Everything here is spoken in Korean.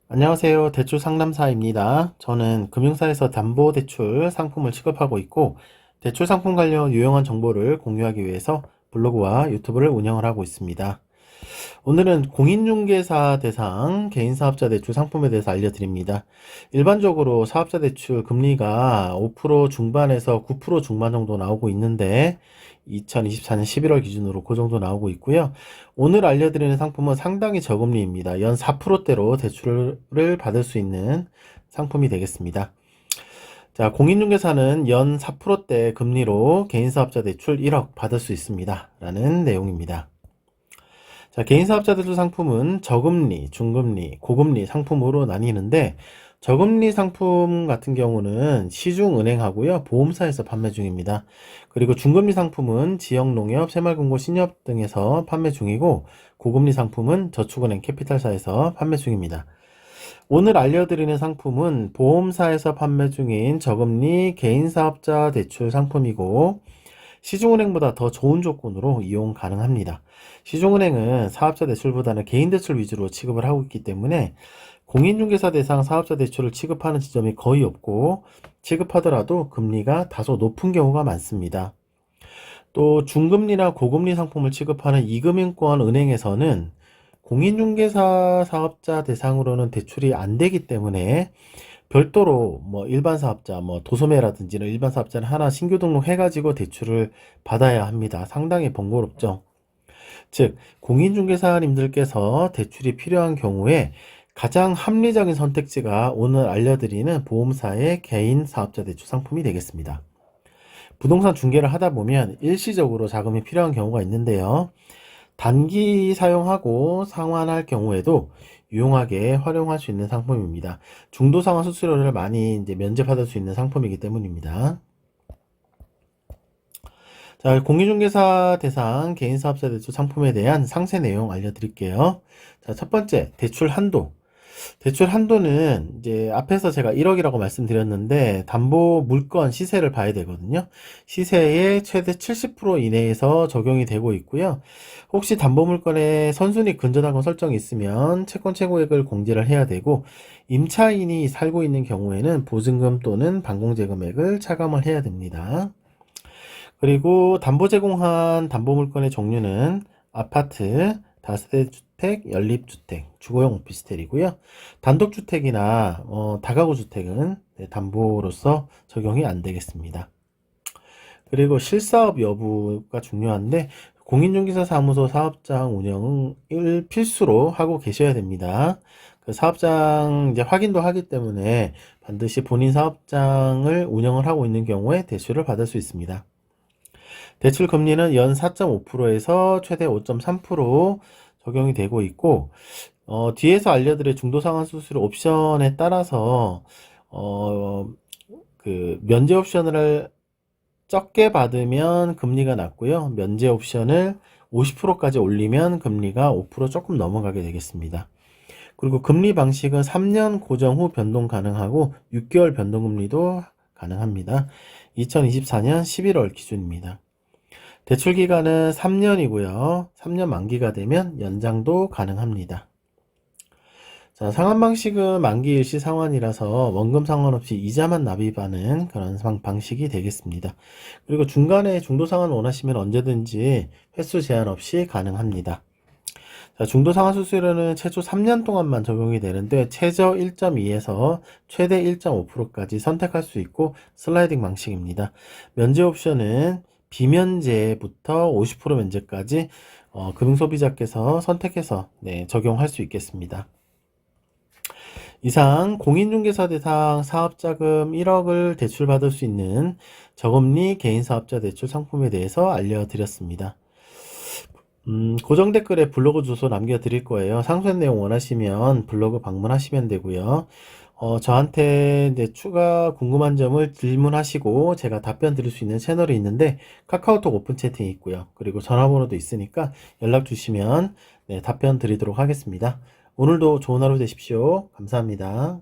안녕하세요. 대출 상담사입니다. 저는 금융사에서 담보대출 상품을 취급하고 있고, 대출 상품 관련 유용한 정보를 공유하기 위해서 블로그와 유튜브를 운영을 하고 있습니다. 오늘은 공인중개사 대상 개인사업자 대출 상품에 대해서 알려드립니다. 일반적으로 사업자 대출 금리가 5% 중반에서 9% 중반 정도 나오고 있는데 2024년 11월 기준으로 그 정도 나오고 있고요. 오늘 알려드리는 상품은 상당히 저금리입니다. 연 4%대로 대출을 받을 수 있는 상품이 되겠습니다. 자, 공인중개사는 연 4%대 금리로 개인사업자 대출 1억 받을 수 있습니다. 라는 내용입니다. 자, 개인사업자 대출 상품은 저금리, 중금리, 고금리 상품으로 나뉘는데 저금리 상품 같은 경우는 시중은행하고요, 보험사에서 판매 중입니다. 그리고 중금리 상품은 지역농협, 새마을금고, 신협 등에서 판매 중이고 고금리 상품은 저축은행, 캐피탈사에서 판매 중입니다. 오늘 알려드리는 상품은 보험사에서 판매 중인 저금리 개인사업자 대출 상품이고 시중은행보다 더 좋은 조건으로 이용 가능합니다. 시중은행은 사업자 대출보다는 개인 대출 위주로 취급을 하고 있기 때문에 공인중개사 대상 사업자 대출을 취급하는 지점이 거의 없고 취급하더라도 금리가 다소 높은 경우가 많습니다. 또 중금리나 고금리 상품을 취급하는 이금융권 은행에서는 공인중개사 사업자 대상으로는 대출이 안 되기 때문에 별도로 일반 사업자, 도소매라든지 일반 사업자를 하나 신규 등록해가지고 대출을 받아야 합니다. 상당히 번거롭죠. 즉, 공인중개사님들께서 대출이 필요한 경우에 가장 합리적인 선택지가 오늘 알려드리는 보험사의 개인 사업자 대출 상품이 되겠습니다. 부동산 중개를 하다 보면 일시적으로 자금이 필요한 경우가 있는데요. 단기 사용하고 상환할 경우에도 유용하게 활용할 수 있는 상품입니다. 중도 상환 수수료를 많이 면제받을 수 있는 상품이기 때문입니다. 자, 공인중개사 대상 개인사업자 대출 상품에 대한 상세 내용 알려드릴게요. 자, 첫 번째, 대출 한도. 대출 한도는 이제 앞에서 제가 1억이라고 말씀드렸는데 담보 물건 시세를 봐야 되거든요. 시세의 최대 70% 이내에서 적용이 되고 있고요. 혹시 담보 물건에 선순위 근저당권 설정이 있으면 채권 최고액을 공제를 해야 되고 임차인이 살고 있는 경우에는 보증금 또는 반공제 금액을 차감을 해야 됩니다. 그리고 담보 제공한 담보 물건의 종류는 아파트, 다세대 주택, 연립주택, 주거용 오피스텔이고요. 단독주택이나 다가구 주택은 담보로서 적용이 안 되겠습니다. 그리고 실사업 여부가 중요한데 공인중개사 사무소 사업장 운영을 필수로 하고 계셔야 됩니다. 그 사업장 이제 확인도 하기 때문에 반드시 본인 사업장을 운영을 하고 있는 경우에 대출을 받을 수 있습니다. 대출 금리는 연 4.5%에서 최대 5.3% 적용이 되고 있고 뒤에서 알려드릴 중도상환 수수료 옵션에 따라서 그 면제 옵션을 적게 받으면 금리가 낮고요. 면제 옵션을 50%까지 올리면 금리가 5% 조금 넘어가게 되겠습니다. 그리고 금리 방식은 3년 고정 후 변동 가능하고 6개월 변동금리도 가능합니다. 2024년 11월 기준입니다. 대출 기간은 3년이고요. 3년 만기가 되면 연장도 가능합니다. 자, 상환 방식은 만기 일시 상환이라서 원금 상환없이 이자만 납입하는 그런 방식이 되겠습니다. 그리고 중간에 중도 상환 원하시면 언제든지 횟수 제한 없이 가능합니다. 자, 중도 상환 수수료는 최초 3년 동안만 적용이 되는데 최저 1.2에서 최대 1.5%까지 선택할 수 있고 슬라이딩 방식입니다. 면제 옵션은 비면제부터 50% 면제까지 금융소비자께서 선택해서 적용할 수 있겠습니다. 이상 공인중개사 대상 사업자금 1억을 대출받을 수 있는 저금리 개인사업자 대출 상품에 대해서 알려드렸습니다. 고정 댓글에 블로그 주소 남겨드릴 거예요. 상세 내용 원하시면 블로그 방문하시면 되고요. 저한테 이제 추가 궁금한 점을 질문하시고 제가 답변 드릴 수 있는 채널이 있는데 카카오톡 오픈 채팅이 있고요. 그리고 전화번호도 있으니까 연락 주시면 답변 드리도록 하겠습니다. 오늘도 좋은 하루 되십시오. 감사합니다.